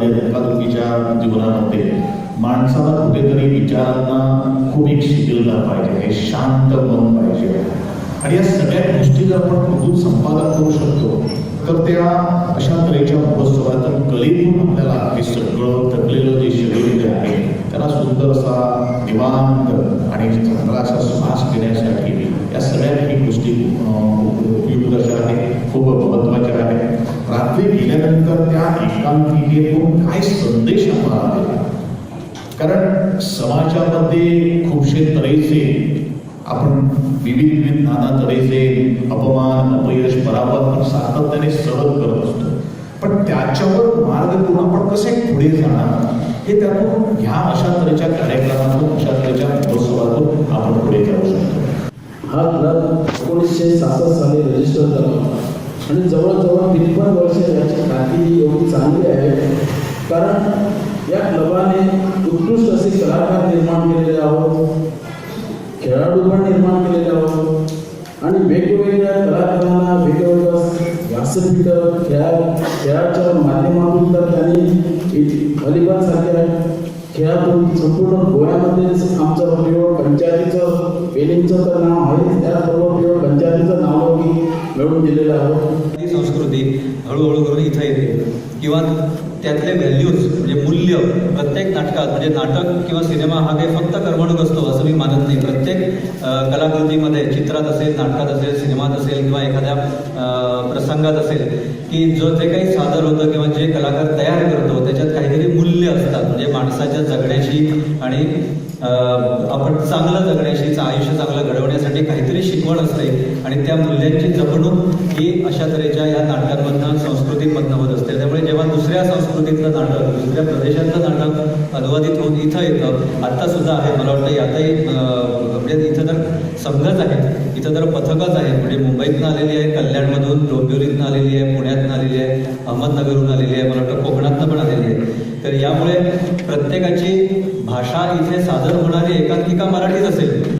जीवनामध्ये धकाधकीच्या जीवनामध्ये माणसाला कुठेतरी विचारांना खूप एक शिथिलता पाहिजे, हे शांत मन पाहिजे. आणि या सगळ्या गोष्टी जर आपण बघून संपादन करू शकतो तर त्या अशा तऱ्हेच्या महोत्सवातून कलेतून आपल्याला हे सगळं थकलेलं जे शरीर जे आहे त्याला सुंदर असा निवांत आणि चांगला असा श्वास घेण्यासाठी या सगळ्या काही गोष्टी उपयुक्त अशा आहेत, खूप महत्त्वाच्या आहेत. रात्री गेल्यानंतर त्या एकांतिकेतून काय संदेश आम्हाला दिला, कारण समाजामध्ये खूपशे तऱ्हेचे आपण विविध नाना तऱ्हेचे अपमान अपयश पराभव आपण सातत्याने सहन करत असतो, पण त्याच्यावर मार्ग करून आपण कसे पुढे जाणार हे त्यातून ह्या अशा तऱ्हेच्या कार्यक्रमातून अशा तऱ्हेच्या महोत्सवातून आपण पुढे जाऊ शकतो. हा क्लब 1966 साली रजिस्टर झाला होता आणि जवळजवळ 53 वर्ष याची ख्याती एवढी चांगली आहे, कारण या क्लबाने उत्कृष्ट असे कलाकार निर्माण केलेले आहोत, खेळाडू पण निर्माण केलेले आहोत आणि वेगवेगळ्या कलाकारांना वेगवेगळं व्यासपीठ खेळाच्या माध्यमातून तर त्यांनी व्हॉलीबॉलसारख्या खेळातून संपूर्ण गोव्यामध्ये आमचं पिओ पंचायतीचं वेलिंगचं तर नाव आहे, त्याचबरोबर पिओ पंचायतीचं नाव मिळवून दिलेलं आहोत. ही संस्कृती हळूहळू करून इथं येते किंवा त्यातले व्हॅल्यूज म्हणजे मूल्य प्रत्येक नाटकात, म्हणजे नाटक किंवा सिनेमा हा काही फक्त करमणूक असतो असं मी मानत नाही. प्रत्येक कलाकृतीमध्ये, चित्रात असेल, नाटकात असेल, सिनेमात असेल किंवा एखाद्या प्रसंगात असेल की जे काही सादर होतं किंवा जे कलाकार तयार करतो त्याच्यात काहीतरी मूल्य असतात, म्हणजे माणसाच्या जगण्याची आणि आपण चांगलं जगण्याशी, आयुष्य चांगलं घडवण्यासाठी काहीतरी शिकवण असते आणि त्या मूल्यांची जपणूक ही अशा तऱ्हेच्या या नाटकांमधनं, संस्कृतींमधनं होत असते. त्यामुळे जेव्हा दुसऱ्या संस्कृतीतलं नाटक, दुसऱ्या प्रदेशातलं नाटक अनुवादित होऊन इथं येतं, आत्तासुद्धा आहे, मला वाटतं यातही म्हणजे इथं तर संघच आहेत, इथं तर पथकच आहे, म्हणजे मुंबईतनं आलेली आहे, कल्याणमधून, डोंबिवलीतनं आलेली आहे, पुण्यातनं आलेली आहे, अहमदनगरहून आलेली आहे, मला वाटतं कोकणातनं पण आलेली आहे. तर यामुळे प्रत्येकाची भाषा इथे सादर होणारी एकांकिका मराठीच असेल.